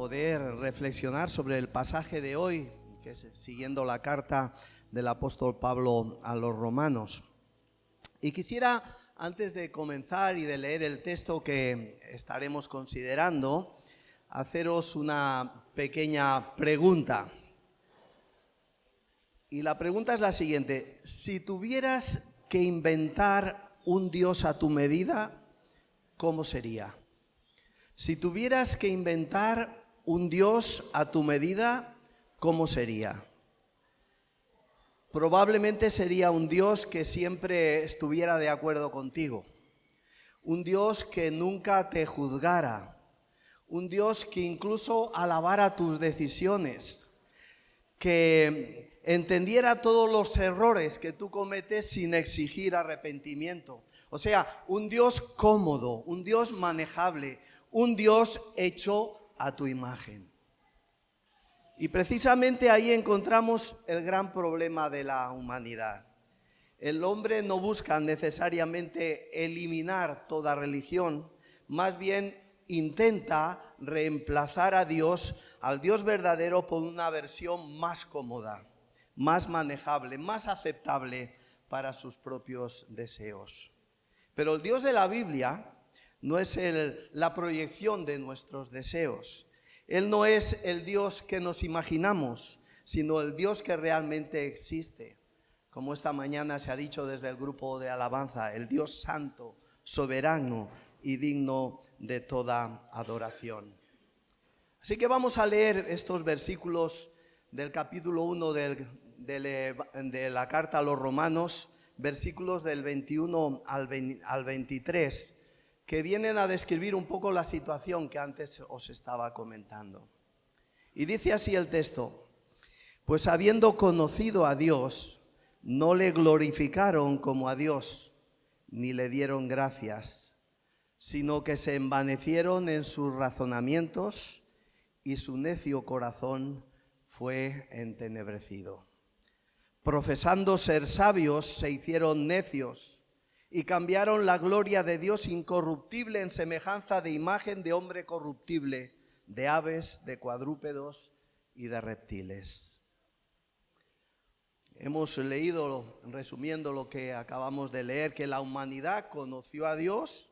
poder reflexionar sobre el pasaje de hoy, que es siguiendo la carta del apóstol Pablo a los romanos. Y quisiera, antes de comenzar y de leer el texto que estaremos considerando, haceros una pequeña pregunta. Y la pregunta es la siguiente: si tuvieras que inventar un Dios a tu medida, ¿cómo sería? Si tuvieras que inventar un Dios a tu medida, ¿cómo sería? Probablemente sería un Dios que siempre estuviera de acuerdo contigo, un Dios que nunca te juzgara, un Dios que incluso alabara tus decisiones, que entendiera todos los errores que tú cometes sin exigir arrepentimiento. O sea, un Dios cómodo, un Dios manejable, un Dios hecho a tu imagen. Y precisamente ahí encontramos el gran problema de la humanidad. El hombre no busca necesariamente eliminar toda religión, más bien intenta reemplazar a Dios, al Dios verdadero, por una versión más cómoda, más manejable, más aceptable para sus propios deseos. Pero el Dios de la Biblia no es la proyección de nuestros deseos. Él no es el Dios que nos imaginamos, sino el Dios que realmente existe. Como esta mañana se ha dicho desde el grupo de alabanza, el Dios santo, soberano y digno de toda adoración. Así que vamos a leer estos versículos del capítulo 1 de la carta a los romanos, versículos del 21 al 23, que vienen a describir un poco la situación que antes os estaba comentando. Y dice así el texto: pues habiendo conocido a Dios, no le glorificaron como a Dios, ni le dieron gracias, sino que se envanecieron en sus razonamientos y su necio corazón fue entenebrecido. Profesando ser sabios, se hicieron necios y cambiaron la gloria de Dios incorruptible en semejanza de imagen de hombre corruptible, de aves, de cuadrúpedos y de reptiles. Hemos leído, resumiendo lo que acabamos de leer, que la humanidad conoció a Dios,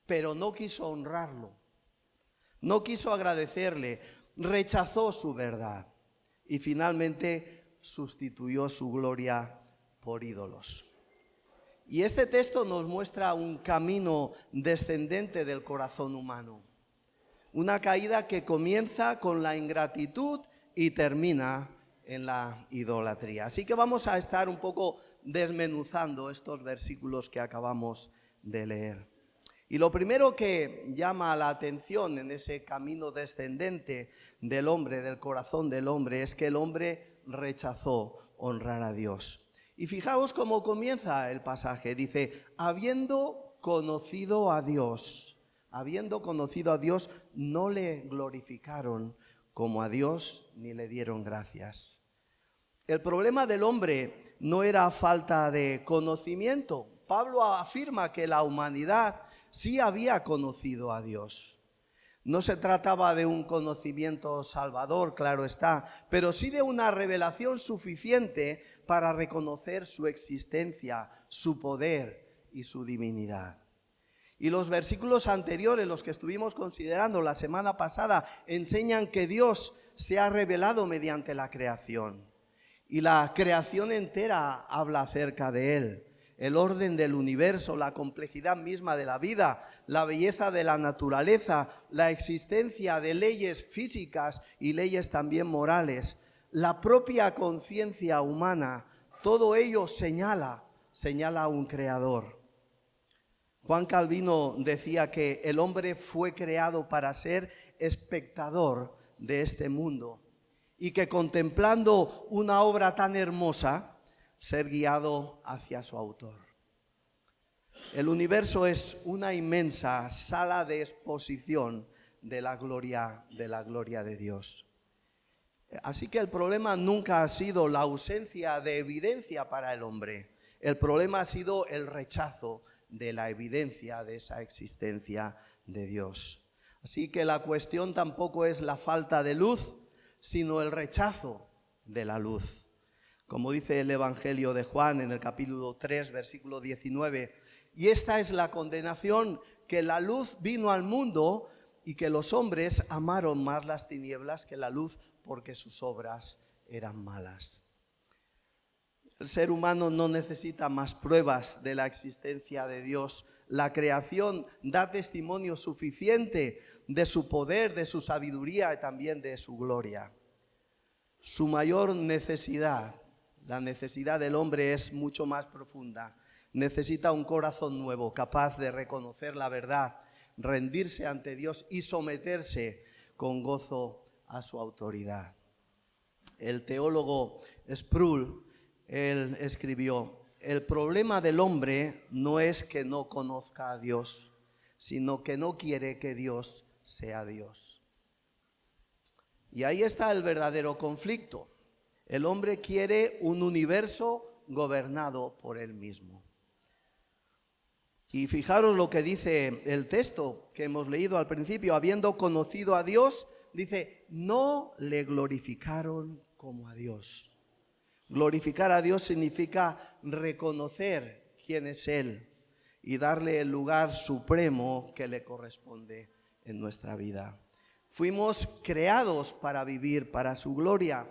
pero no quiso honrarlo, no quiso agradecerle, rechazó su verdad y finalmente sustituyó su gloria por ídolos. Y este texto nos muestra un camino descendente del corazón humano, una caída que comienza con la ingratitud y termina en la idolatría. Así que vamos a estar un poco desmenuzando estos versículos que acabamos de leer. Y lo primero que llama la atención en ese camino descendente del hombre, del corazón del hombre, es que el hombre rechazó honrar a Dios. Y fijaos cómo comienza el pasaje. Dice: habiendo conocido a Dios, no le glorificaron como a Dios, ni le dieron gracias. El problema del hombre no era falta de conocimiento. Pablo afirma que la humanidad sí había conocido a Dios. No se trataba de un conocimiento salvador, claro está, pero sí de una revelación suficiente para reconocer su existencia, su poder y su divinidad. Y los versículos anteriores, los que estuvimos considerando la semana pasada, enseñan que Dios se ha revelado mediante la creación. Y la creación entera habla acerca de Él. El orden del universo, la complejidad misma de la vida, la belleza de la naturaleza, la existencia de leyes físicas y leyes también morales, la propia conciencia humana, todo ello señala a un creador. Juan Calvino decía que el hombre fue creado para ser espectador de este mundo y que contemplando una obra tan hermosa, ser guiado hacia su autor. El universo es una inmensa sala de exposición de la gloria de Dios. Así que el problema nunca ha sido la ausencia de evidencia para el hombre. El problema ha sido el rechazo de la evidencia de esa existencia de Dios. Así que la cuestión tampoco es la falta de luz, sino el rechazo de la luz. Como dice el Evangelio de Juan en el capítulo 3, versículo 19, y esta es la condenación, que la luz vino al mundo y que los hombres amaron más las tinieblas que la luz porque sus obras eran malas. El ser humano no necesita más pruebas de la existencia de Dios. La creación da testimonio suficiente de su poder, de su sabiduría y también de su gloria. Su mayor necesidad, la necesidad del hombre, es mucho más profunda. Necesita un corazón nuevo, capaz de reconocer la verdad, rendirse ante Dios y someterse con gozo a su autoridad. El teólogo Sproul, él escribió: el problema del hombre no es que no conozca a Dios, sino que no quiere que Dios sea Dios. Y ahí está el verdadero conflicto. El hombre quiere un universo gobernado por él mismo. Y fijaros lo que dice el texto que hemos leído al principio: habiendo conocido a Dios, dice, no le glorificaron como a Dios. Glorificar a Dios significa reconocer quién es Él y darle el lugar supremo que le corresponde en nuestra vida. Fuimos creados para vivir para su gloria.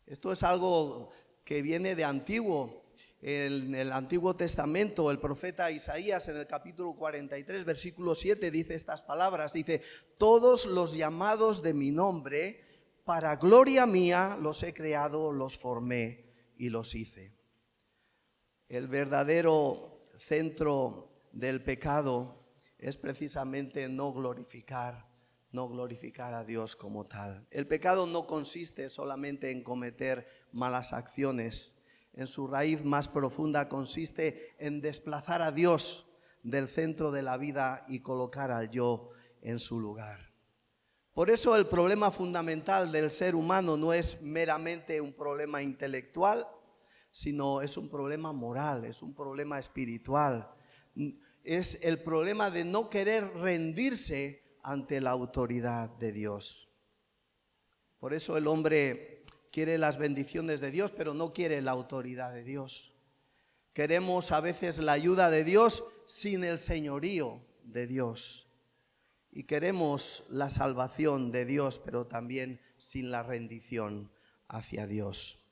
Esto es algo que viene de antiguo. En el Antiguo Testamento, el profeta Isaías, en el capítulo 43, versículo 7, dice estas palabras. Dice, todos los llamados de mi nombre, para gloria mía los he creado, los formé y los hice. El verdadero centro del pecado es precisamente no glorificar a Dios como tal. El pecado no consiste solamente en cometer malas acciones. En su raíz más profunda consiste en desplazar a Dios del centro de la vida y colocar al yo en su lugar. Por eso el problema fundamental del ser humano no es meramente un problema intelectual, sino es un problema moral, es un problema espiritual. Es el problema de no querer rendirse ante la autoridad de Dios. Por eso el hombre quiere las bendiciones de Dios, pero no quiere la autoridad de Dios. Queremos a veces la ayuda de Dios sin el señorío de Dios. Y queremos la salvación de Dios, pero también sin la rendición hacia Dios.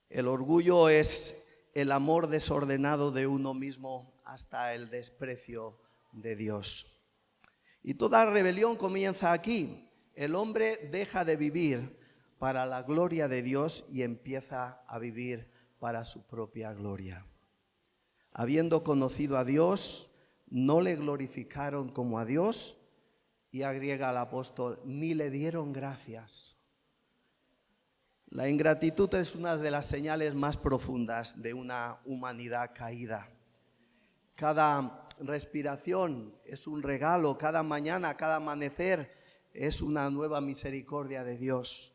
El orgullo es el amor desordenado de uno mismo hasta el desprecio de Dios. Y toda rebelión comienza aquí. El hombre deja de vivir para la gloria de Dios y empieza a vivir para su propia gloria. Habiendo conocido a Dios, no le glorificaron como a Dios, y agrega el apóstol, ni le dieron gracias. La ingratitud es una de las señales más profundas de una humanidad caída. Cada respiración es un regalo, cada mañana, cada amanecer es una nueva misericordia de Dios.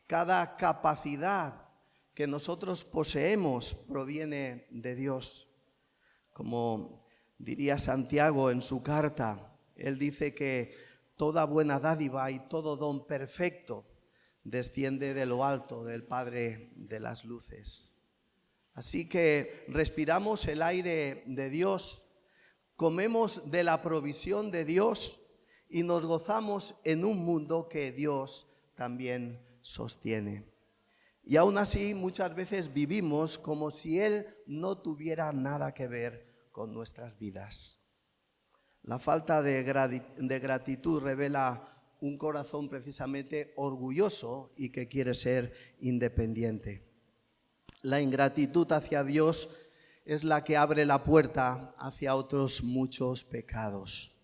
Cada capacidad que nosotros poseemos proviene de Dios. Como diría Santiago en su carta, él dice que toda buena dádiva y todo don perfecto desciende de lo alto, del Padre de las luces. Así que respiramos el aire de Dios, comemos de la provisión de Dios y nos gozamos en un mundo que Dios también sostiene. Y aún así muchas veces vivimos como si Él no tuviera nada que ver con nuestras vidas. La falta de gratitud revela un corazón precisamente orgulloso y que quiere ser independiente. La ingratitud hacia Dios es la que abre la puerta hacia otros muchos pecados.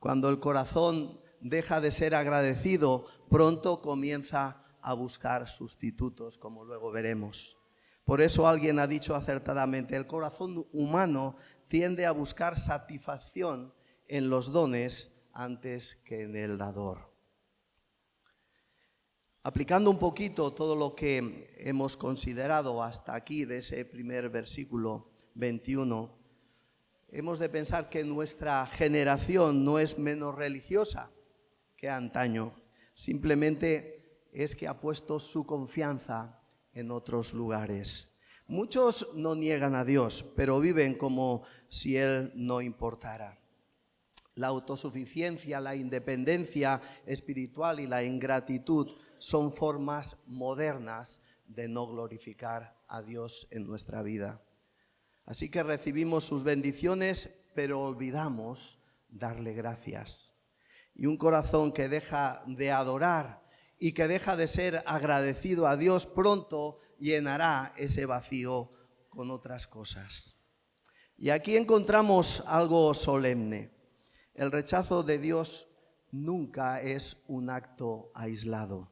Cuando el corazón deja de ser agradecido, pronto comienza a buscar sustitutos, como luego veremos. Por eso alguien ha dicho acertadamente, el corazón humano tiende a buscar satisfacción en los dones antes que en el dador. Aplicando un poquito todo lo que hemos considerado hasta aquí de ese primer versículo 21, hemos de pensar que nuestra generación no es menos religiosa que antaño, simplemente es que ha puesto su confianza en otros lugares. Muchos no niegan a Dios, pero viven como si Él no importara. La autosuficiencia, la independencia espiritual y la ingratitud son formas modernas de no glorificar a Dios en nuestra vida. Así que recibimos sus bendiciones, pero olvidamos darle gracias. Y un corazón que deja de adorar y que deja de ser agradecido a Dios pronto llenará ese vacío con otras cosas. Y aquí encontramos algo solemne. El rechazo de Dios nunca es un acto aislado.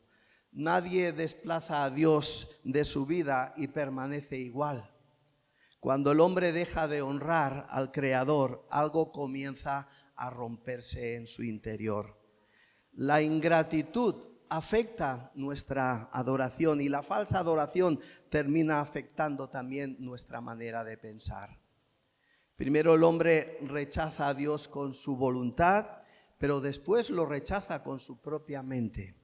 Nadie desplaza a Dios de su vida y permanece igual. Cuando el hombre deja de honrar al Creador, algo comienza a romperse en su interior. La ingratitud afecta nuestra adoración y la falsa adoración termina afectando también nuestra manera de pensar. Primero el hombre rechaza a Dios con su voluntad, pero después lo rechaza con su propia mente.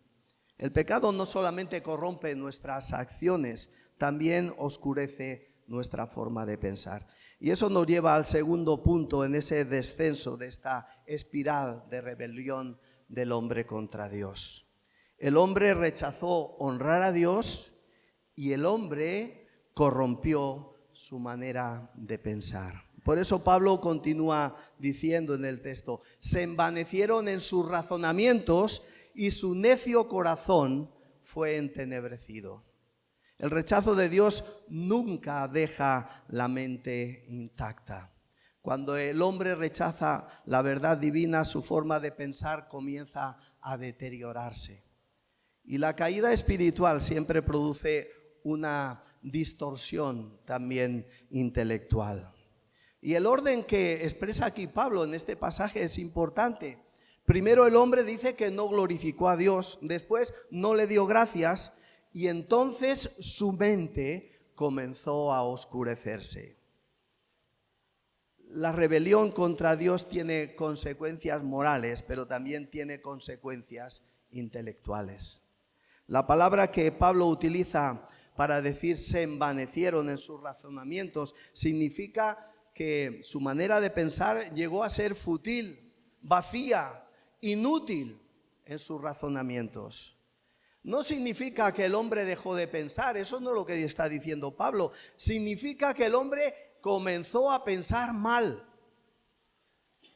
El pecado no solamente corrompe nuestras acciones, también oscurece nuestra forma de pensar. Y eso nos lleva al segundo punto en ese descenso de esta espiral de rebelión del hombre contra Dios. El hombre rechazó honrar a Dios y el hombre corrompió su manera de pensar. Por eso Pablo continúa diciendo en el texto: se envanecieron en sus razonamientos y su necio corazón fue entenebrecido. El rechazo de Dios nunca deja la mente intacta. Cuando el hombre rechaza la verdad divina, su forma de pensar comienza a deteriorarse. Y la caída espiritual siempre produce una distorsión también intelectual. Y el orden que expresa aquí Pablo en este pasaje es importante. Primero el hombre dice que no glorificó a Dios, después no le dio gracias y entonces su mente comenzó a oscurecerse. La rebelión contra Dios tiene consecuencias morales, pero también tiene consecuencias intelectuales. La palabra que Pablo utiliza para decir se envanecieron en sus razonamientos significa que su manera de pensar llegó a ser fútil, vacía, inútil en sus razonamientos. No significa que el hombre dejó de pensar, eso no es lo que está diciendo Pablo. Significa que el hombre comenzó a pensar mal.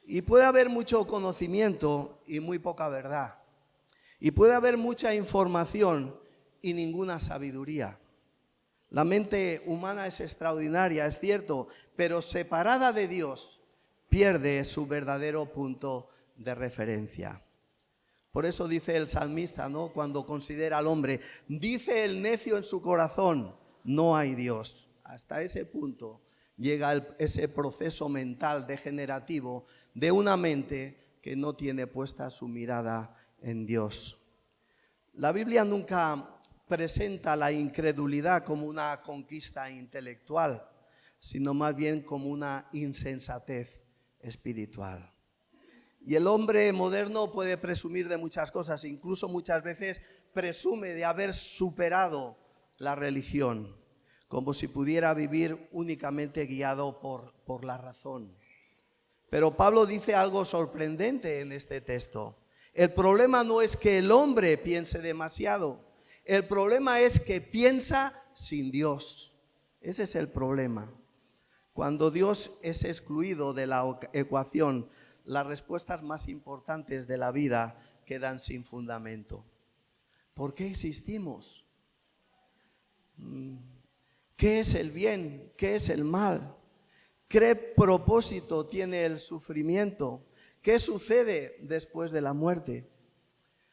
Y puede haber mucho conocimiento y muy poca verdad. Y puede haber mucha información y ninguna sabiduría. La mente humana es extraordinaria, es cierto, pero separada de Dios pierde su verdadero punto de referencia. Por eso dice el salmista, ¿no?, cuando considera al hombre, dice el necio en su corazón, no hay Dios. Hasta ese punto llega ese proceso mental degenerativo de una mente que no tiene puesta su mirada en Dios. La Biblia nunca presenta la incredulidad como una conquista intelectual, sino más bien como una insensatez espiritual. Y el hombre moderno puede presumir de muchas cosas, incluso muchas veces presume de haber superado la religión, como si pudiera vivir únicamente guiado por la razón. Pero Pablo dice algo sorprendente en este texto. El problema no es que el hombre piense demasiado, el problema es que piensa sin Dios. Ese es el problema. Cuando Dios es excluido de la ecuación, las respuestas más importantes de la vida quedan sin fundamento. ¿Por qué existimos? ¿Qué es el bien? ¿Qué es el mal? ¿Qué propósito tiene el sufrimiento? ¿Qué sucede después de la muerte?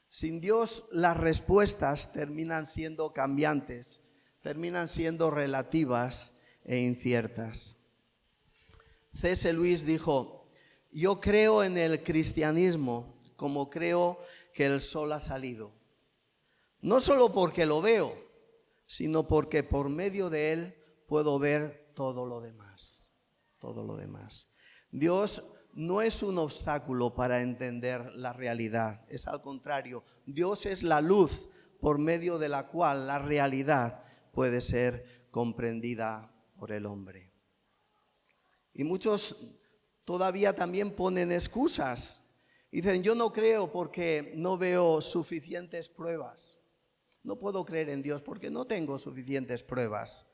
Sin Dios, las respuestas terminan siendo cambiantes, terminan siendo relativas e inciertas. C.S. Lewis dijo: yo creo en el cristianismo como creo que el sol ha salido. No solo porque lo veo, sino porque por medio de él puedo ver todo lo demás. Todo lo demás. Dios no es un obstáculo para entender la realidad, es al contrario, Dios es la luz por medio de la cual la realidad puede ser comprendida por el hombre. Y muchos todavía también ponen excusas. Dicen, yo no creo porque no veo suficientes pruebas. No puedo creer en Dios porque no tengo suficientes pruebas.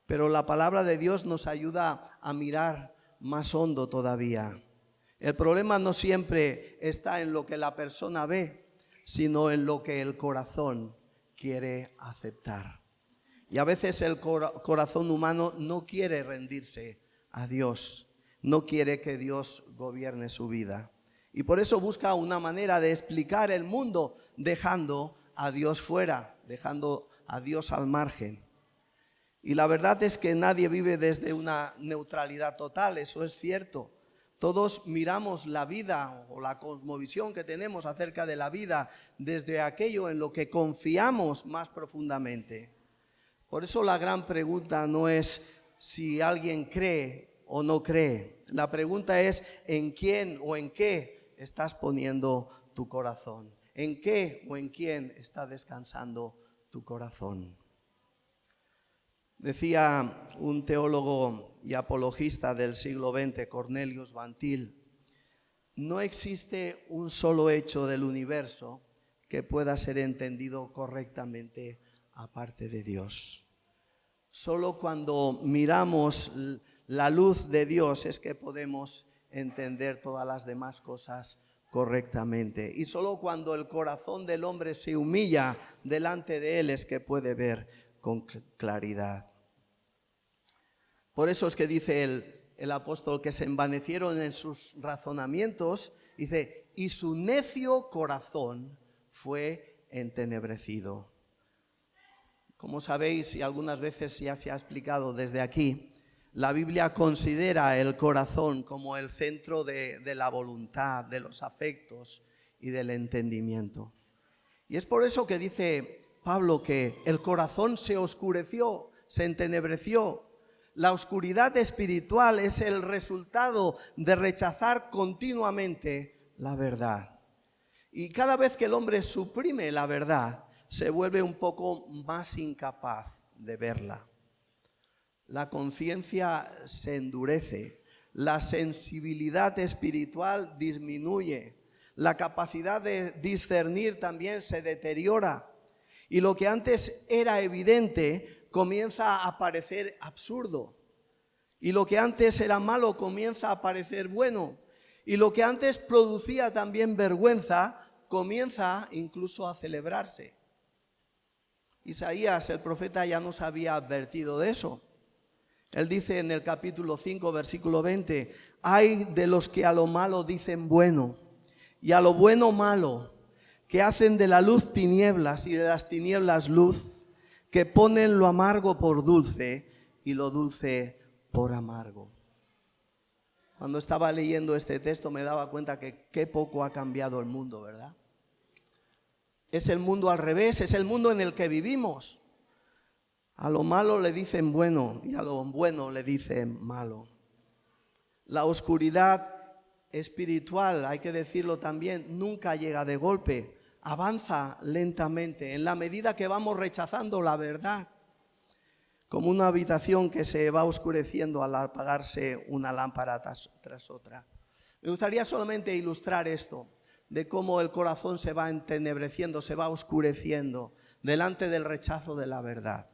Pero la palabra de Dios nos ayuda a mirar más hondo todavía. El problema no siempre está en lo que la persona ve, sino en lo que el corazón quiere aceptar. Y a veces el corazón humano no quiere rendirse a Dios, no quiere que Dios gobierne su vida. Y por eso busca una manera de explicar el mundo dejando a Dios fuera, dejando a Dios al margen. Y la verdad es que nadie vive desde una neutralidad total, eso es cierto. Todos miramos la vida o la cosmovisión que tenemos acerca de la vida desde aquello en lo que confiamos más profundamente. Por eso la gran pregunta no es si alguien cree o no cree. La pregunta es en quién o en qué estás poniendo tu corazón. ¿En qué o en quién está descansando tu corazón? Decía un teólogo y apologista del siglo XX, Cornelius Van Til, no existe un solo hecho del universo que pueda ser entendido correctamente aparte de Dios. Solo cuando miramos la luz de Dios es que podemos entender todas las demás cosas correctamente. Y solo cuando el corazón del hombre se humilla delante de él es que puede ver con claridad. Por eso es que dice el apóstol que se envanecieron en sus razonamientos, dice, y su necio corazón fue entenebrecido. Como sabéis, y algunas veces ya se ha explicado desde aquí, la Biblia considera el corazón como el centro de la voluntad, de los afectos y del entendimiento. Y es por eso que dice Pablo que el corazón se oscureció, se entenebreció. La oscuridad espiritual es el resultado de rechazar continuamente la verdad. Y cada vez que el hombre suprime la verdad, se vuelve un poco más incapaz de verla. La conciencia se endurece, la sensibilidad espiritual disminuye, la capacidad de discernir también se deteriora. Y lo que antes era evidente comienza a parecer absurdo. Y lo que antes era malo comienza a parecer bueno. Y lo que antes producía también vergüenza comienza incluso a celebrarse. Isaías, el profeta, ya nos había advertido de eso. Él dice en el capítulo 5, versículo 20, ay de los que a lo malo dicen bueno y a lo bueno malo, que hacen de la luz tinieblas y de las tinieblas luz, que ponen lo amargo por dulce y lo dulce por amargo. Cuando estaba leyendo este texto me daba cuenta que qué poco ha cambiado el mundo, ¿verdad? Es el mundo al revés, es el mundo en el que vivimos. A lo malo le dicen bueno y a lo bueno le dicen malo. La oscuridad espiritual, hay que decirlo también, nunca llega de golpe. Avanza lentamente en la medida que vamos rechazando la verdad, como una habitación que se va oscureciendo al apagarse una lámpara tras otra. Me gustaría solamente ilustrar esto, de cómo el corazón se va entenebreciendo, se va oscureciendo delante del rechazo de la verdad.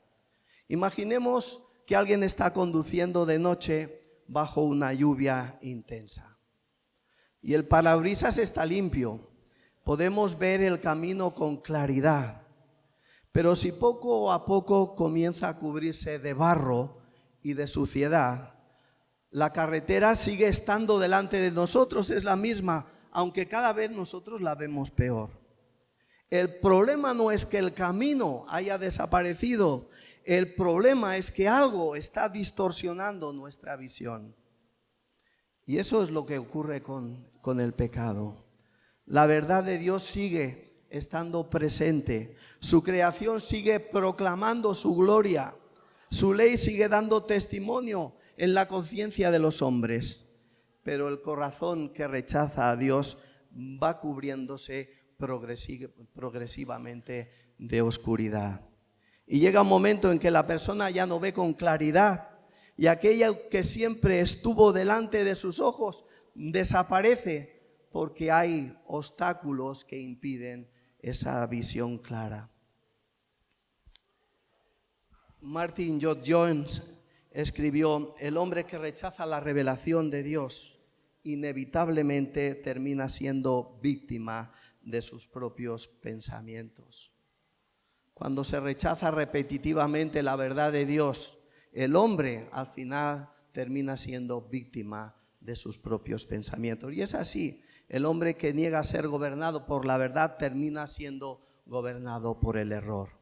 Imaginemos que alguien está conduciendo de noche bajo una lluvia intensa y el parabrisas está limpio. Podemos ver el camino con claridad, pero si poco a poco comienza a cubrirse de barro y de suciedad, la carretera sigue estando delante de nosotros, es la misma, aunque cada vez nosotros la vemos peor. El problema no es que el camino haya desaparecido, el problema es que algo está distorsionando nuestra visión. Y eso es lo que ocurre con el pecado. La verdad de Dios sigue estando presente. Su creación sigue proclamando su gloria. Su ley sigue dando testimonio en la conciencia de los hombres. pero el corazón que rechaza a Dios va cubriéndose progresivamente de oscuridad. Y llega un momento en que la persona ya no ve con claridad y aquello que siempre estuvo delante de sus ojos desaparece porque hay obstáculos que impiden esa visión clara. Martin Lloyd Jones escribió: el hombre que rechaza la revelación de Dios inevitablemente termina siendo víctima de sus propios pensamientos. Cuando se rechaza repetitivamente la verdad de Dios, el hombre al final termina siendo víctima de sus propios pensamientos. Y es así, el hombre que niega ser gobernado por la verdad termina siendo gobernado por el error.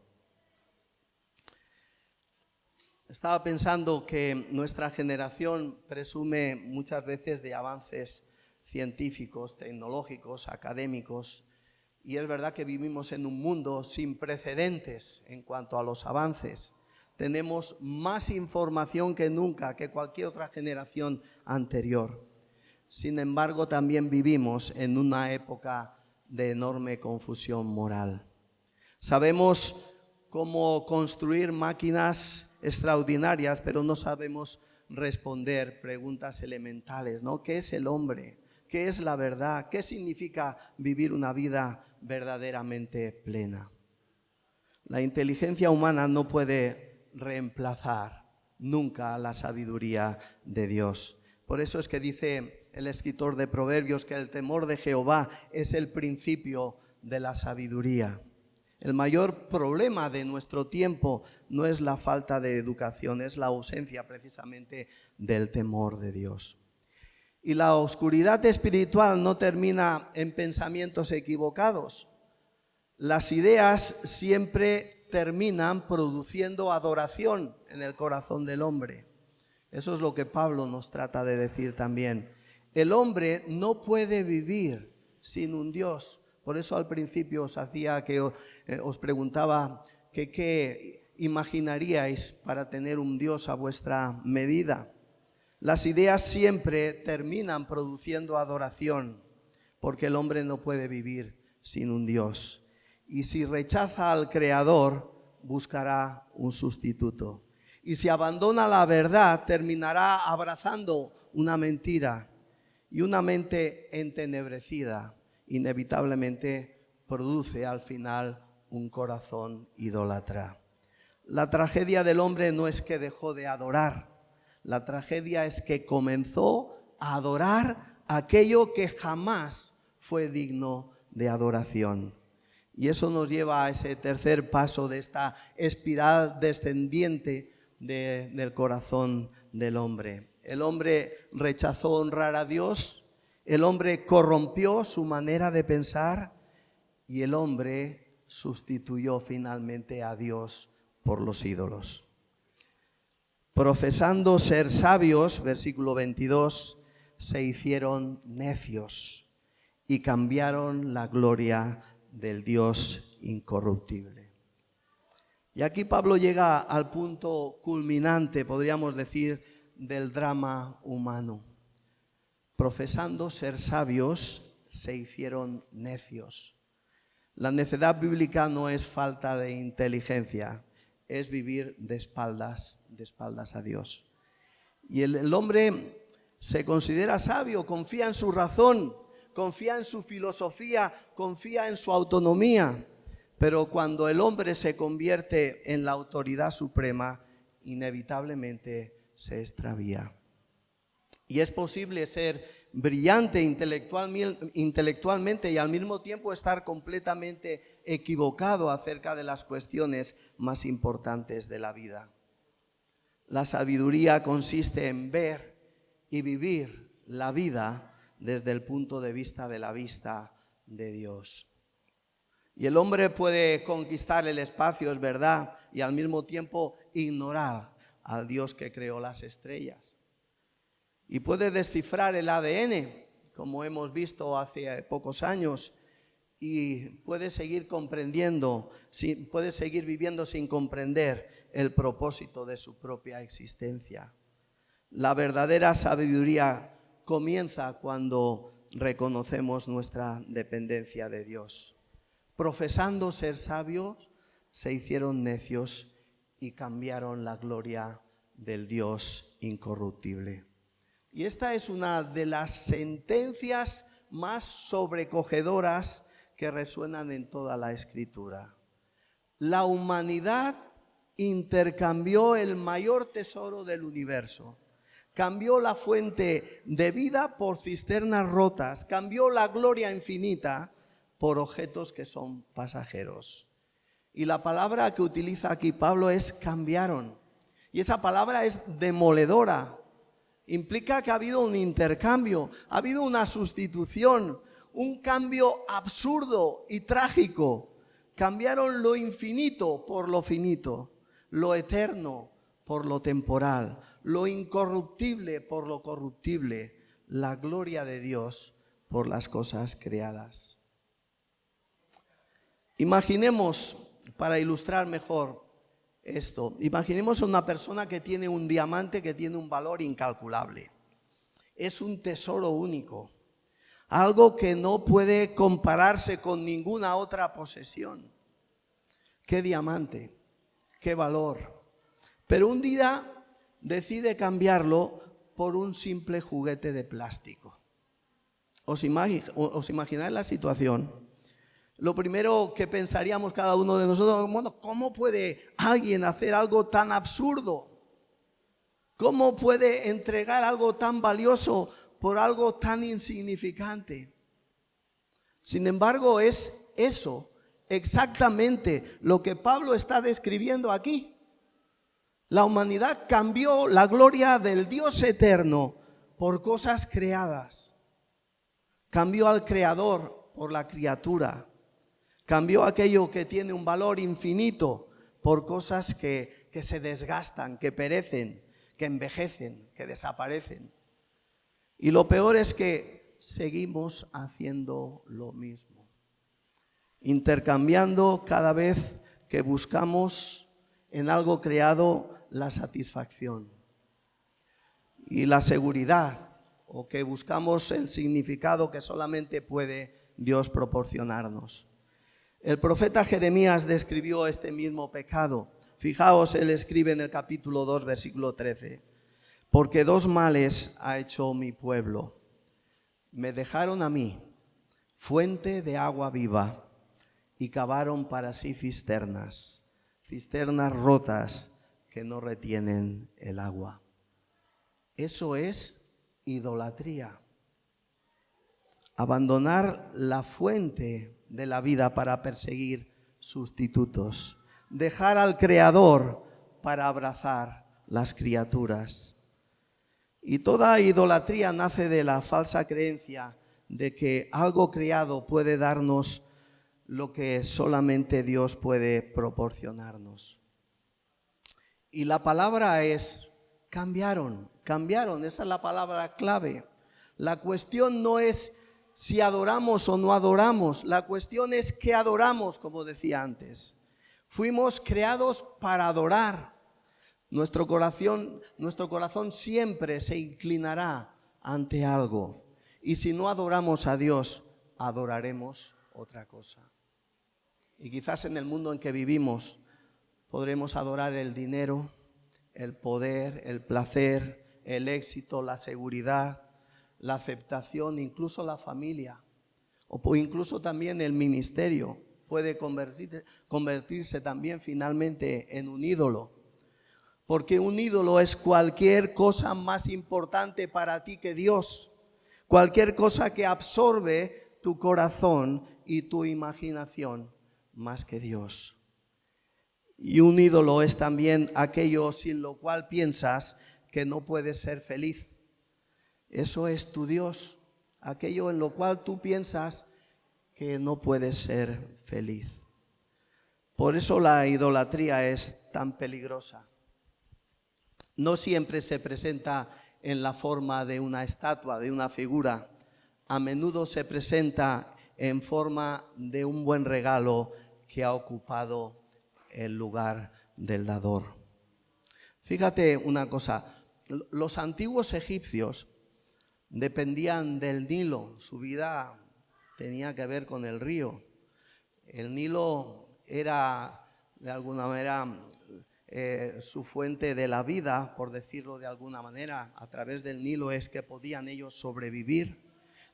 Estaba pensando que nuestra generación presume muchas veces de avances científicos, tecnológicos, académicos, y es verdad que vivimos en un mundo sin precedentes en cuanto a los avances. Tenemos más información que nunca, que cualquier otra generación anterior. Sin embargo, también vivimos en una época de enorme confusión moral. Sabemos cómo construir máquinas extraordinarias, pero no sabemos responder preguntas elementales, ¿no? ¿Qué es el hombre? ¿Qué es la verdad? ¿Qué significa vivir una vida verdaderamente plena? La inteligencia humana no puede reemplazar nunca la sabiduría de Dios. Por eso es que dice el escritor de Proverbios que el temor de Jehová es el principio de la sabiduría. El mayor problema de nuestro tiempo no es la falta de educación, es la ausencia precisamente del temor de Dios. Y la oscuridad espiritual no termina en pensamientos equivocados. Las ideas siempre terminan produciendo adoración en el corazón del hombre. Eso es lo que Pablo nos trata de decir también. El hombre no puede vivir sin un Dios. Por eso al principio os preguntaba que qué imaginaríais para tener un Dios a vuestra medida. Las ideas siempre terminan produciendo adoración, porque el hombre no puede vivir sin un Dios. Y si rechaza al Creador, buscará un sustituto. Y si abandona la verdad, terminará abrazando una mentira. Y una mente entenebrecida inevitablemente produce al final un corazón idólatra. La tragedia del hombre no es que dejó de adorar. La tragedia es que comenzó a adorar aquello que jamás fue digno de adoración. Y eso nos lleva a ese tercer paso de esta espiral descendiente del corazón del hombre. El hombre rechazó honrar a Dios, el hombre corrompió su manera de pensar y el hombre sustituyó finalmente a Dios por los ídolos. Profesando ser sabios, versículo 22, se hicieron necios y cambiaron la gloria del Dios incorruptible. Y aquí Pablo llega al punto culminante, podríamos decir, del drama humano. Profesando ser sabios, se hicieron necios. La necedad bíblica no es falta de inteligencia, es vivir de espaldas a Dios. Y el hombre se considera sabio, confía en su razón, confía en su filosofía, confía en su autonomía. Pero cuando el hombre se convierte en la autoridad suprema, inevitablemente se extravía. Y es posible ser brillante intelectualmente y al mismo tiempo estar completamente equivocado acerca de las cuestiones más importantes de la vida. La sabiduría consiste en ver y vivir la vida desde el punto de vista de Dios. Y el hombre puede conquistar el espacio, es verdad, y al mismo tiempo ignorar al Dios que creó las estrellas. Y puede descifrar el ADN, como hemos visto hace pocos años, y puede seguir comprendiendo, puede seguir viviendo sin comprender el propósito de su propia existencia. La verdadera sabiduría comienza cuando reconocemos nuestra dependencia de Dios. Profesando ser sabios, se hicieron necios y cambiaron la gloria del Dios incorruptible. Y esta es una de las sentencias más sobrecogedoras que resuenan en toda la Escritura. La humanidad intercambió el mayor tesoro del universo. Cambió la fuente de vida por cisternas rotas. Cambió la gloria infinita por objetos que son pasajeros. Y la palabra que utiliza aquí Pablo es cambiaron. Y esa palabra es demoledora. Implica que ha habido un intercambio, ha habido una sustitución, un cambio absurdo y trágico. Cambiaron lo infinito por lo finito, lo eterno por lo temporal, lo incorruptible por lo corruptible, la gloria de Dios por las cosas creadas. Imaginemos, para ilustrar mejor esto, imaginemos a una persona que tiene un diamante que tiene un valor incalculable. Es un tesoro único, algo que no puede compararse con ninguna otra posesión. ¡Qué diamante! ¡Qué valor! Pero un día decide cambiarlo por un simple juguete de plástico. ¿Os imagináis la situación? Lo primero que pensaríamos cada uno de nosotros, bueno, ¿cómo puede alguien hacer algo tan absurdo? ¿Cómo puede entregar algo tan valioso por algo tan insignificante? Sin embargo, es eso exactamente lo que Pablo está describiendo aquí. La humanidad cambió la gloria del Dios eterno por cosas creadas. Cambió al Creador por la criatura. Cambió aquello que tiene un valor infinito por cosas que se desgastan, que perecen, que envejecen, que desaparecen. Y lo peor es que seguimos haciendo lo mismo, intercambiando cada vez que buscamos en algo creado la satisfacción y la seguridad, o que buscamos el significado que solamente puede Dios proporcionarnos. El profeta Jeremías describió este mismo pecado. Fijaos, él escribe en el capítulo 2, versículo 13. Porque dos males ha hecho mi pueblo. Me dejaron a mí, fuente de agua viva, y cavaron para sí cisternas, cisternas rotas que no retienen el agua. Eso es idolatría. Abandonar la fuente de la vida para perseguir sustitutos. Dejar al Creador para abrazar las criaturas. Y toda idolatría nace de la falsa creencia de que algo creado puede darnos lo que solamente Dios puede proporcionarnos. Y la palabra es cambiaron, esa es la palabra clave. La cuestión no es si adoramos o no adoramos, la cuestión es qué adoramos, como decía antes. Fuimos creados para adorar. Nuestro corazón siempre se inclinará ante algo. Y si no adoramos a Dios, adoraremos otra cosa. Y quizás en el mundo en que vivimos podremos adorar el dinero, el poder, el placer, el éxito, la seguridad, la aceptación, incluso la familia, o incluso también el ministerio puede convertirse también finalmente en un ídolo. Porque un ídolo es cualquier cosa más importante para ti que Dios, cualquier cosa que absorbe tu corazón y tu imaginación más que Dios. Y un ídolo es también aquello sin lo cual piensas que no puedes ser feliz. Eso es tu Dios, aquello en lo cual tú piensas que no puedes ser feliz. Por eso la idolatría es tan peligrosa. No siempre se presenta en la forma de una estatua, de una figura. A menudo se presenta en forma de un buen regalo que ha ocupado el lugar del dador. Fíjate una cosa, los antiguos egipcios dependían del Nilo, su vida tenía que ver con el río. El Nilo era de alguna manera su fuente de la vida, por decirlo de alguna manera. A través del Nilo es que podían ellos sobrevivir.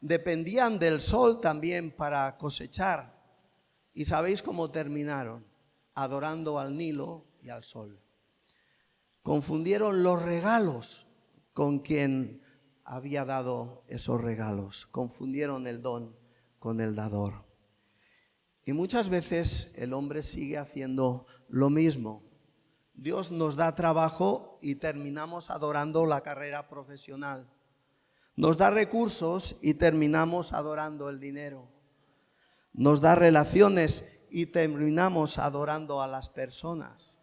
Dependían del sol también para cosechar. ¿Y sabéis cómo terminaron? Adorando al Nilo y al sol. Confundieron los regalos con quien había dado esos regalos. Confundieron el don con el dador. Y muchas veces el hombre sigue haciendo lo mismo. Dios nos da trabajo y terminamos adorando la carrera profesional. Nos da recursos y terminamos adorando el dinero. Nos da relaciones y terminamos adorando a las personas.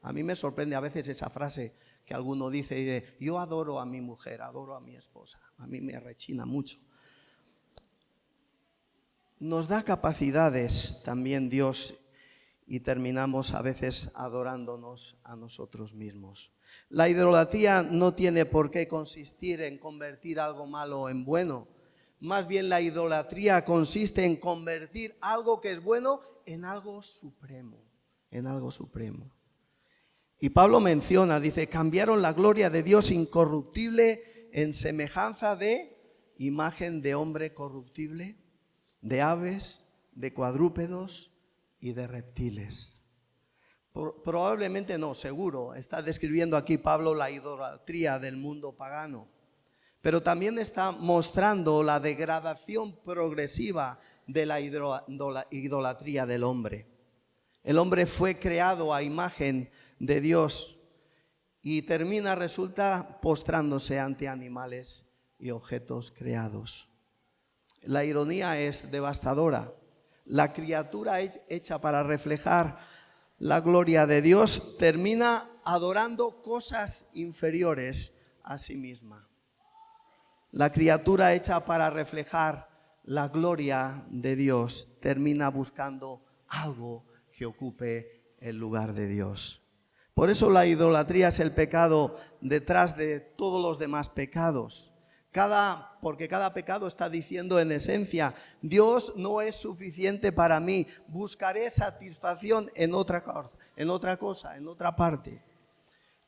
A mí me sorprende a veces esa frase que alguno dice, yo adoro a mi mujer, adoro a mi esposa. A mí me rechina mucho. Nos da capacidades también Dios y terminamos a veces adorándonos a nosotros mismos. La idolatría no tiene por qué consistir en convertir algo malo en bueno. Más bien la idolatría consiste en convertir algo que es bueno en algo supremo, en algo supremo. Y Pablo menciona, dice, cambiaron la gloria de Dios incorruptible en semejanza de imagen de hombre corruptible, de aves, de cuadrúpedos y de reptiles. Probablemente no, seguro, está describiendo aquí Pablo la idolatría del mundo pagano, pero también está mostrando la degradación progresiva de la idolatría del hombre. El hombre fue creado a imagen de Dios y resulta postrándose ante animales y objetos creados. La ironía es devastadora. La criatura hecha para reflejar la gloria de Dios termina adorando cosas inferiores a sí misma. La criatura hecha para reflejar la gloria de Dios termina buscando algo que ocupe el lugar de Dios. Por eso la idolatría es el pecado detrás de todos los demás pecados. Porque cada pecado está diciendo en esencia, Dios no es suficiente para mí, buscaré satisfacción en otra cosa, en otra parte.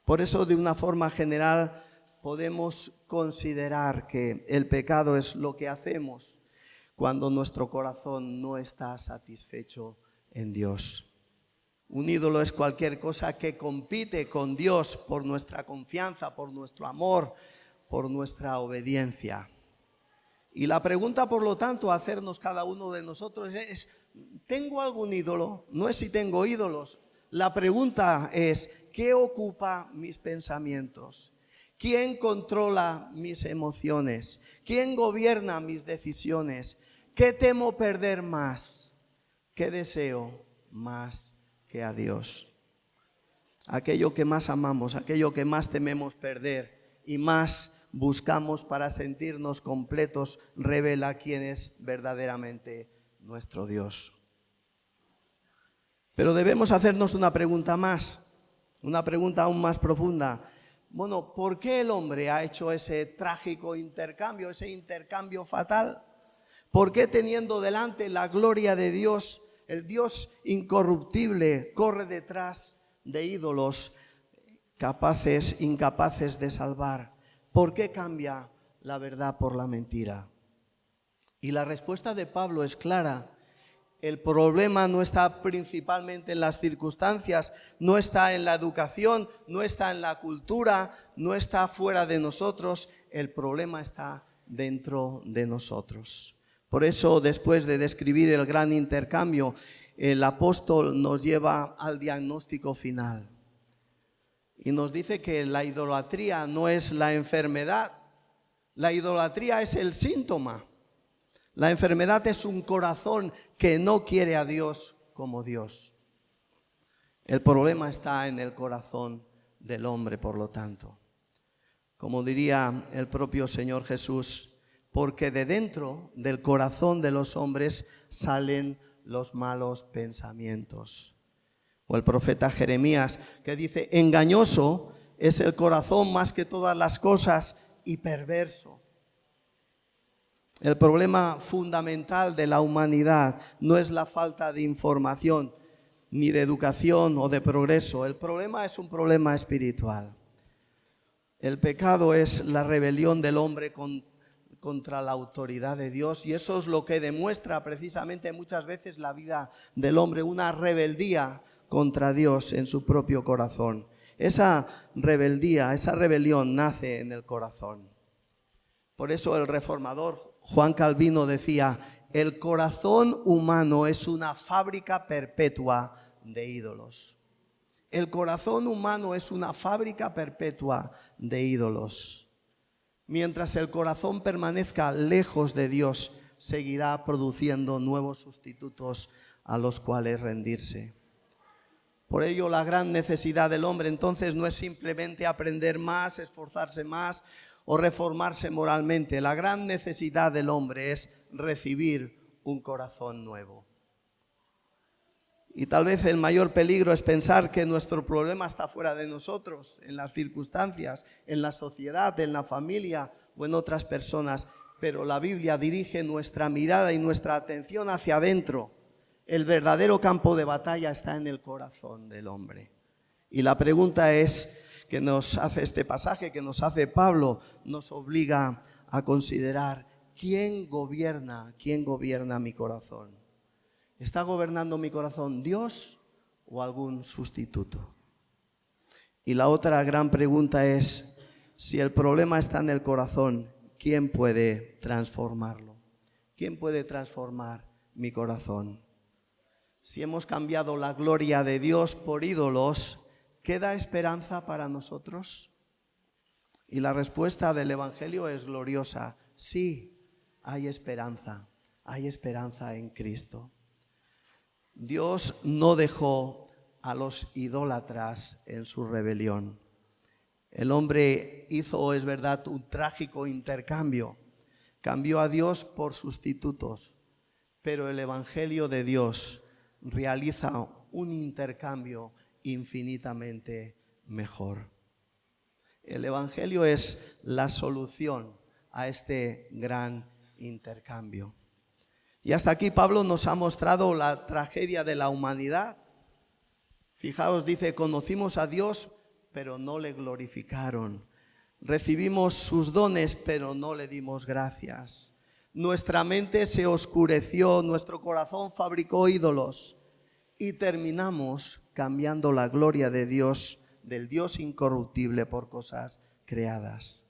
Por eso, de una forma general, podemos considerar que el pecado es lo que hacemos cuando nuestro corazón no está satisfecho en Dios. Un ídolo es cualquier cosa que compite con Dios por nuestra confianza, por nuestro amor, por nuestra obediencia. Y la pregunta, por lo tanto, a hacernos cada uno de nosotros es, ¿tengo algún ídolo? No es si tengo ídolos. La pregunta es, ¿qué ocupa mis pensamientos? ¿Quién controla mis emociones? ¿Quién gobierna mis decisiones? ¿Qué temo perder más? ¿Qué deseo más que a Dios? Aquello que más amamos, aquello que más tememos perder y más buscamos para sentirnos completos, revela quién es verdaderamente nuestro Dios. Pero debemos hacernos una pregunta más, una pregunta aún más profunda. Bueno, ¿por qué el hombre ha hecho ese trágico intercambio, ese intercambio fatal? ¿Por qué teniendo delante la gloria de Dios, el Dios incorruptible, corre detrás de ídolos incapaces de salvar? ¿Por qué cambia la verdad por la mentira? Y la respuesta de Pablo es clara. El problema no está principalmente en las circunstancias, no está en la educación, no está en la cultura, no está fuera de nosotros. El problema está dentro de nosotros. Por eso, después de describir el gran intercambio, el apóstol nos lleva al diagnóstico final. Y nos dice que la idolatría no es la enfermedad, la idolatría es el síntoma. La enfermedad es un corazón que no quiere a Dios como Dios. El problema está en el corazón del hombre, por lo tanto. Como diría el propio Señor Jesús, porque de dentro del corazón de los hombres salen los malos pensamientos. O el profeta Jeremías, que dice, engañoso es el corazón más que todas las cosas y perverso. El problema fundamental de la humanidad no es la falta de información, ni de educación o de progreso. El problema es un problema espiritual. El pecado es la rebelión del hombre contra la autoridad de Dios, y eso es lo que demuestra precisamente muchas veces la vida del hombre, una rebeldía contra Dios en su propio corazón. Esa rebeldía, esa rebelión nace en el corazón. Por eso el reformador Juan Calvino decía: el corazón humano es una fábrica perpetua de ídolos. El corazón humano es una fábrica perpetua de ídolos. Mientras el corazón permanezca lejos de Dios, seguirá produciendo nuevos sustitutos a los cuales rendirse. Por ello, la gran necesidad del hombre entonces no es simplemente aprender más, esforzarse más o reformarse moralmente. La gran necesidad del hombre es recibir un corazón nuevo. Y tal vez el mayor peligro es pensar que nuestro problema está fuera de nosotros, en las circunstancias, en la sociedad, en la familia o en otras personas. Pero la Biblia dirige nuestra mirada y nuestra atención hacia adentro. El verdadero campo de batalla está en el corazón del hombre. Y la pregunta es que nos hace este pasaje, que nos hace Pablo, nos obliga a considerar: ¿quién gobierna mi corazón? ¿Está gobernando mi corazón Dios o algún sustituto? Y la otra gran pregunta es: si el problema está en el corazón, ¿quién puede transformarlo? ¿Quién puede transformar mi corazón? Si hemos cambiado la gloria de Dios por ídolos, ¿queda esperanza para nosotros? Y la respuesta del Evangelio es gloriosa: sí, hay esperanza en Cristo. Dios no dejó a los idólatras en su rebelión. El hombre hizo, es verdad, un trágico intercambio. Cambió a Dios por sustitutos, pero el Evangelio de Dios realiza un intercambio infinitamente mejor. El Evangelio es la solución a este gran intercambio. Y hasta aquí Pablo nos ha mostrado la tragedia de la humanidad. Fijaos, dice: conocimos a Dios, pero no le glorificaron. Recibimos sus dones, pero no le dimos gracias. Nuestra mente se oscureció, nuestro corazón fabricó ídolos y terminamos cambiando la gloria de Dios, del Dios incorruptible, por cosas creadas.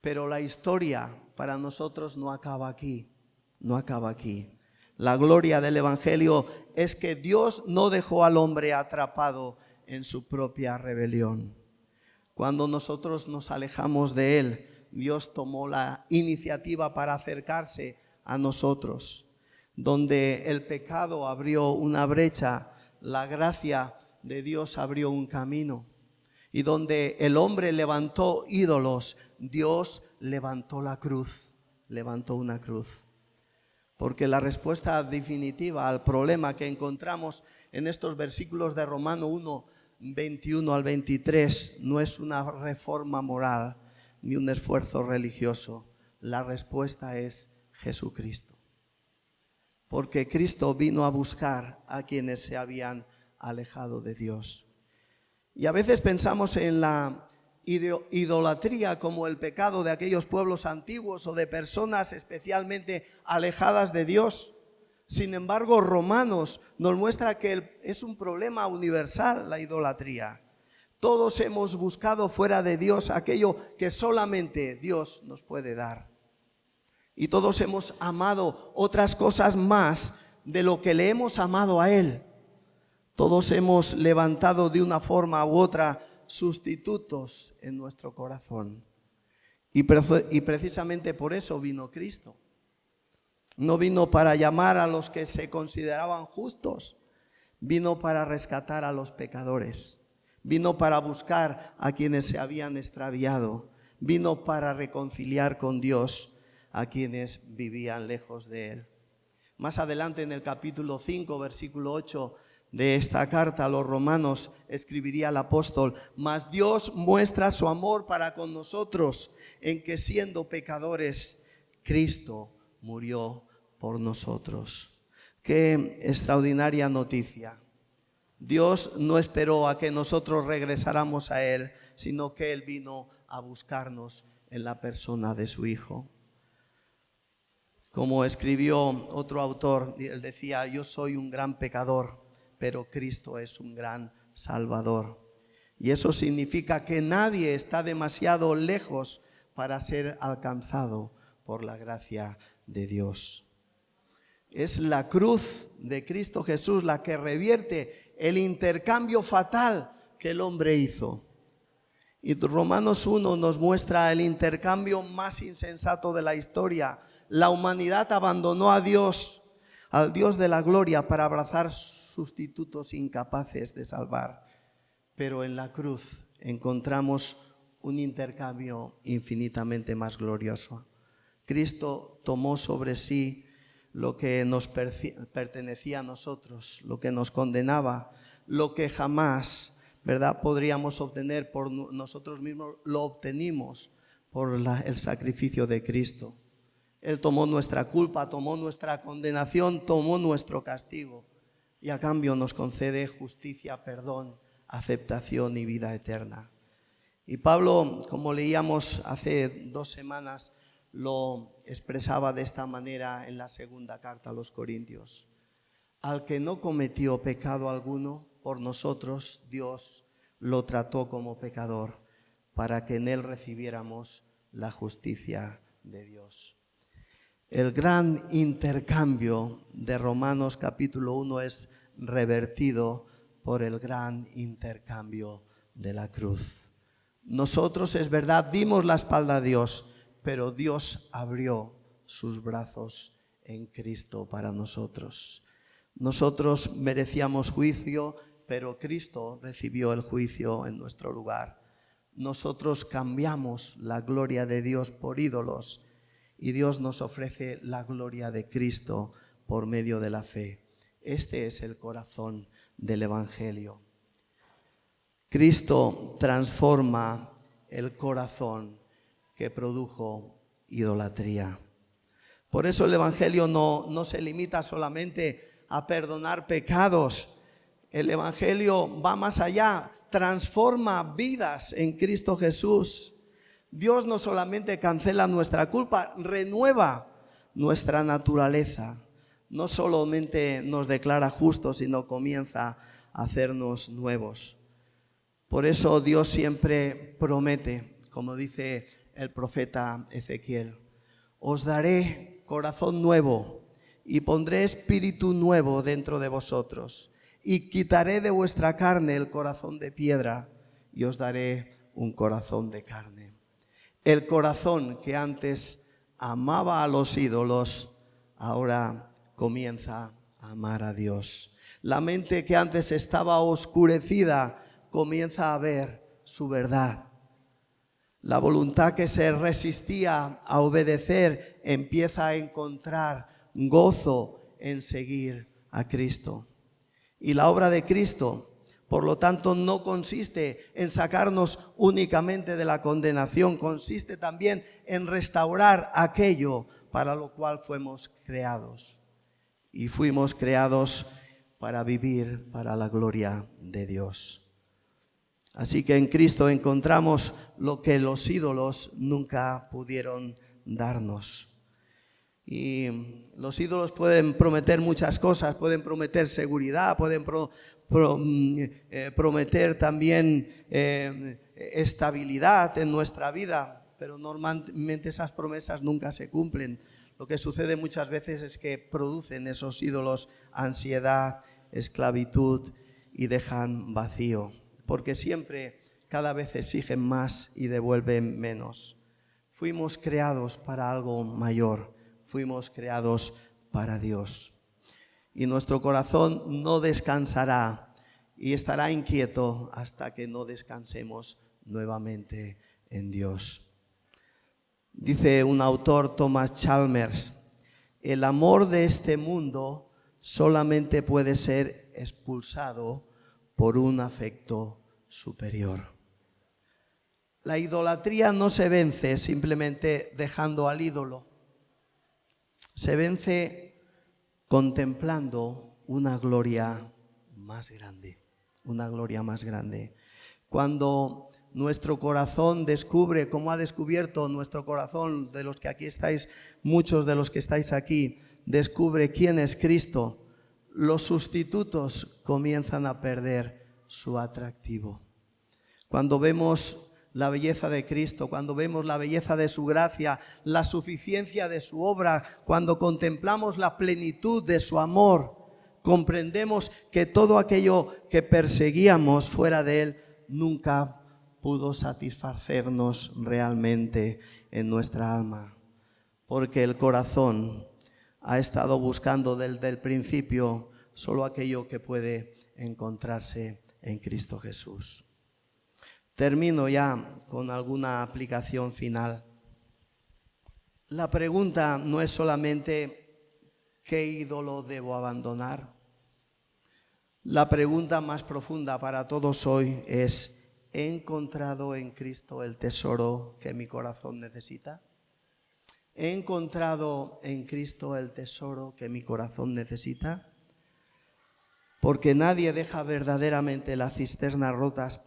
Pero la historia para nosotros no acaba aquí. No acaba aquí. La gloria del Evangelio es que Dios no dejó al hombre atrapado en su propia rebelión. Cuando nosotros nos alejamos de Él, Dios tomó la iniciativa para acercarse a nosotros. Donde el pecado abrió una brecha, la gracia de Dios abrió un camino. Y donde el hombre levantó ídolos, Dios levantó la cruz, levantó una cruz. Porque la respuesta definitiva al problema que encontramos en estos versículos de Romano 1, 21 al 23, no es una reforma moral ni un esfuerzo religioso. La respuesta es Jesucristo. Porque Cristo vino a buscar a quienes se habían alejado de Dios. Y a veces pensamos en la idolatría como el pecado de aquellos pueblos antiguos o de personas especialmente alejadas de Dios. Sin embargo, Romanos nos muestra que es un problema universal la idolatría. Todos hemos buscado fuera de Dios aquello que solamente Dios nos puede dar. Y todos hemos amado otras cosas más de lo que le hemos amado a Él. Todos hemos levantado de una forma u otra sustitutos en nuestro corazón. Y precisamente por eso vino Cristo. No vino para llamar a los que se consideraban justos, vino para rescatar a los pecadores, vino para buscar a quienes se habían extraviado, vino para reconciliar con Dios a quienes vivían lejos de Él. Más adelante en el capítulo 5, versículo 8 de esta carta a los romanos, escribiría el apóstol: mas Dios muestra su amor para con nosotros en que siendo pecadores, Cristo murió por nosotros. Qué extraordinaria noticia. Dios no esperó a que nosotros regresáramos a Él, sino que Él vino a buscarnos en la persona de su Hijo. Como escribió otro autor, él decía: yo soy un gran pecador, pero Cristo es un gran Salvador. Y eso significa que nadie está demasiado lejos para ser alcanzado por la gracia de Dios. Es la cruz de Cristo Jesús la que revierte el intercambio fatal que el hombre hizo. Y Romanos 1 nos muestra el intercambio más insensato de la historia. La humanidad abandonó a Dios, al Dios de la gloria, para abrazar sustitutos incapaces de salvar. Pero en la cruz encontramos un intercambio infinitamente más glorioso. Cristo tomó sobre sí lo que nos pertenecía a nosotros, lo que nos condenaba, lo que jamás, ¿verdad?, podríamos obtener por nosotros mismos, lo obtenimos por el sacrificio de Cristo. Él tomó nuestra culpa, tomó nuestra condenación, tomó nuestro castigo y a cambio nos concede justicia, perdón, aceptación y vida eterna. Y Pablo, como leíamos hace 2 semanas, lo expresaba de esta manera en la segunda carta a los Corintios: al que no cometió pecado alguno, por nosotros Dios lo trató como pecador, para que en él recibiéramos la justicia de Dios. El gran intercambio de Romanos capítulo 1 es revertido por el gran intercambio de la cruz. Nosotros, es verdad, dimos la espalda a Dios, pero Dios abrió sus brazos en Cristo para nosotros. Nosotros merecíamos juicio, pero Cristo recibió el juicio en nuestro lugar. Nosotros cambiamos la gloria de Dios por ídolos y Dios nos ofrece la gloria de Cristo por medio de la fe. Este es el corazón del Evangelio. Cristo transforma el corazón que produjo idolatría. Por eso el Evangelio no se limita solamente a perdonar pecados. El Evangelio va más allá, transforma vidas en Cristo Jesús. Dios no solamente cancela nuestra culpa, renueva nuestra naturaleza. No solamente nos declara justos, sino comienza a hacernos nuevos. Por eso Dios siempre promete, como dice el profeta Ezequiel: os daré corazón nuevo y pondré espíritu nuevo dentro de vosotros, y quitaré de vuestra carne el corazón de piedra y os daré un corazón de carne. El corazón que antes amaba a los ídolos, ahora comienza a amar a Dios. La mente que antes estaba oscurecida comienza a ver su verdad. La voluntad que se resistía a obedecer empieza a encontrar gozo en seguir a Cristo. Y la obra de Cristo, por lo tanto, no consiste en sacarnos únicamente de la condenación, consiste también en restaurar aquello para lo cual fuimos creados. Y fuimos creados para vivir para la gloria de Dios. Así que en Cristo encontramos lo que los ídolos nunca pudieron darnos. Y los ídolos pueden prometer muchas cosas, pueden prometer seguridad, pueden prometer también estabilidad en nuestra vida, pero normalmente esas promesas nunca se cumplen. Lo que sucede muchas veces es que producen esos ídolos ansiedad, esclavitud y dejan vacío, porque siempre, cada vez exigen más y devuelven menos. Fuimos creados para algo mayor, fuimos creados para Dios. Y nuestro corazón no descansará y estará inquieto hasta que no descansemos nuevamente en Dios. Dice un autor, Thomas Chalmers: el amor de este mundo solamente puede ser expulsado por un afecto superior. La idolatría no se vence simplemente dejando al ídolo. se vence contemplando una gloria más grande, una gloria más grande. Cuando nuestro corazón descubre, como ha descubierto nuestro corazón, de los que aquí estáis, muchos de los que estáis aquí, descubre quién es Cristo, los sustitutos comienzan a perder su atractivo. Cuando vemos la belleza de Cristo, cuando vemos la belleza de su gracia, la suficiencia de su obra, cuando contemplamos la plenitud de su amor, comprendemos que todo aquello que perseguíamos fuera de Él nunca pudo satisfacernos realmente en nuestra alma, porque el corazón ha estado buscando desde el principio solo aquello que puede encontrarse en Cristo Jesús. Termino ya con alguna aplicación final. La pregunta no es solamente ¿qué ídolo debo abandonar? La pregunta más profunda para todos hoy es: ¿he encontrado en Cristo el tesoro que mi corazón necesita? ¿He encontrado en Cristo el tesoro que mi corazón necesita? Porque nadie deja verdaderamente las cisternas rotas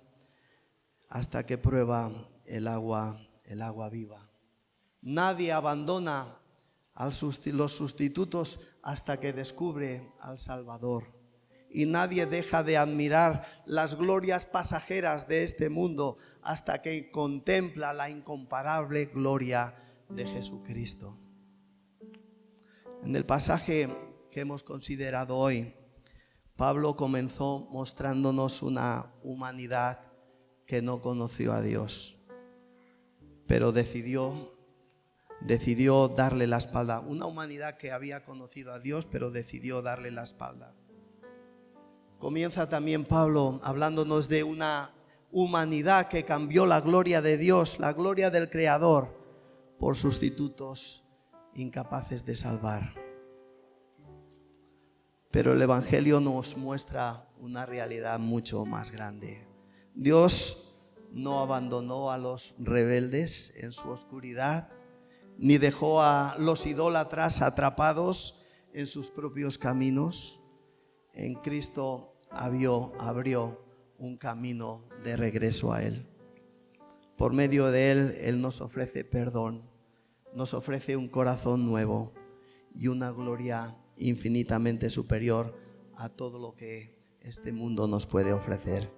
hasta que prueba el agua viva. Nadie abandona los sustitutos hasta que descubre al Salvador. Y nadie deja de admirar las glorias pasajeras de este mundo hasta que contempla la incomparable gloria de Jesucristo. En el pasaje que hemos considerado hoy, Pablo comenzó mostrándonos una humanidad que no conoció a Dios, pero decidió darle la espalda. Una humanidad que había conocido a Dios, pero decidió darle la espalda. Comienza también Pablo hablándonos de una humanidad que cambió la gloria de Dios, la gloria del Creador, por sustitutos incapaces de salvar. Pero el Evangelio nos muestra una realidad mucho más grande. Dios no abandonó a los rebeldes en su oscuridad, ni dejó a los idólatras atrapados en sus propios caminos. En Cristo abrió un camino de regreso a Él. Por medio de Él, Él nos ofrece perdón, nos ofrece un corazón nuevo y una gloria infinitamente superior a todo lo que este mundo nos puede ofrecer.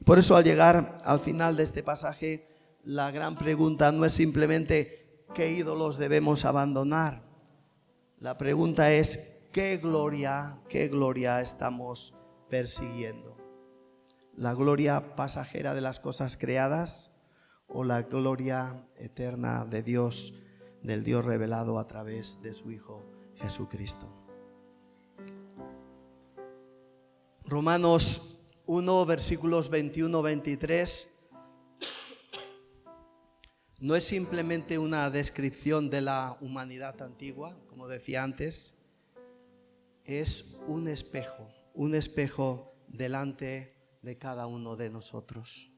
Por eso, al llegar al final de este pasaje, la gran pregunta no es simplemente ¿qué ídolos debemos abandonar? La pregunta es ¿qué gloria estamos persiguiendo? ¿La gloria pasajera de las cosas creadas o la gloria eterna de Dios, del Dios revelado a través de su Hijo Jesucristo? Romanos 1, versículos 21-23 no es simplemente una descripción de la humanidad antigua, como decía antes, es un espejo delante de cada uno de nosotros.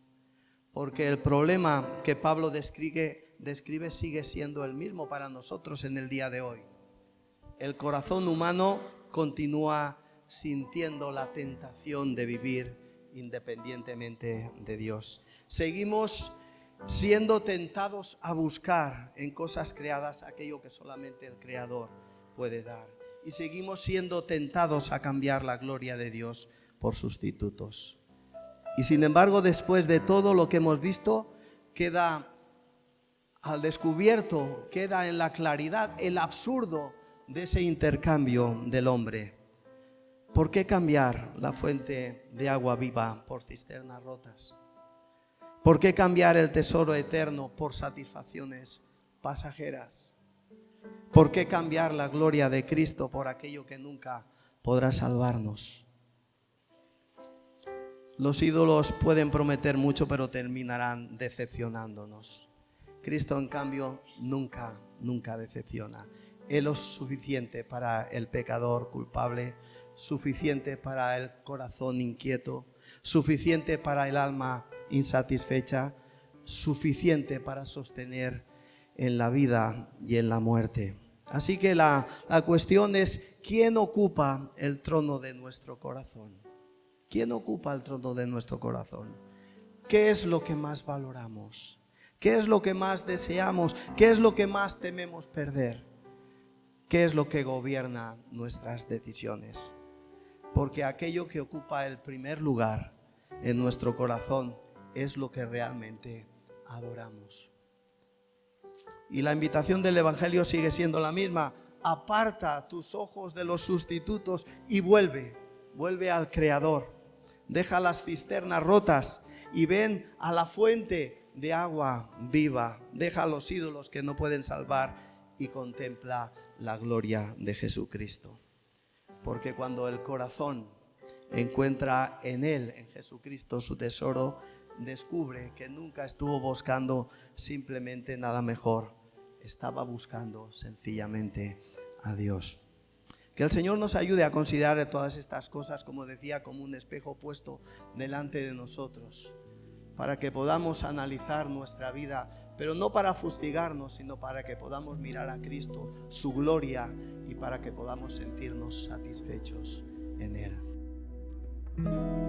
Porque el problema que Pablo describe sigue siendo el mismo para nosotros en el día de hoy. El corazón humano continúa sintiendo la tentación de vivir independientemente de Dios. Seguimos siendo tentados a buscar en cosas creadas aquello que solamente el Creador puede dar. Y seguimos siendo tentados a cambiar la gloria de Dios por sustitutos. Y sin embargo, después de todo lo que hemos visto, queda al descubierto, queda en la claridad el absurdo de ese intercambio del hombre. ¿Por qué cambiar la fuente de agua viva por cisternas rotas? ¿Por qué cambiar el tesoro eterno por satisfacciones pasajeras? ¿Por qué cambiar la gloria de Cristo por aquello que nunca podrá salvarnos? Los ídolos pueden prometer mucho, pero terminarán decepcionándonos. Cristo, en cambio, nunca decepciona. Él es suficiente para el pecador culpable, suficiente para el corazón inquieto, suficiente para el alma insatisfecha, suficiente para sostener en la vida y en la muerte. Así que la cuestión es, ¿quién ocupa el trono de nuestro corazón? ¿Quién ocupa el trono de nuestro corazón? ¿Qué es lo que más valoramos? ¿Qué es lo que más deseamos? ¿Qué es lo que más tememos perder? ¿Qué es lo que gobierna nuestras decisiones? Porque aquello que ocupa el primer lugar en nuestro corazón es lo que realmente adoramos. Y la invitación del Evangelio sigue siendo la misma. Aparta tus ojos de los sustitutos y vuelve al Creador. Deja las cisternas rotas y ven a la fuente de agua viva. Deja los ídolos que no pueden salvar y contempla la gloria de Jesucristo. Porque cuando el corazón encuentra en Él, en Jesucristo, su tesoro, descubre que nunca estuvo buscando simplemente nada mejor. Estaba buscando sencillamente a Dios. Que el Señor nos ayude a considerar todas estas cosas, como decía, como un espejo puesto delante de nosotros, para que podamos analizar nuestra vida, pero no para fustigarnos, sino para que podamos mirar a Cristo, su gloria, y para que podamos sentirnos satisfechos en Él.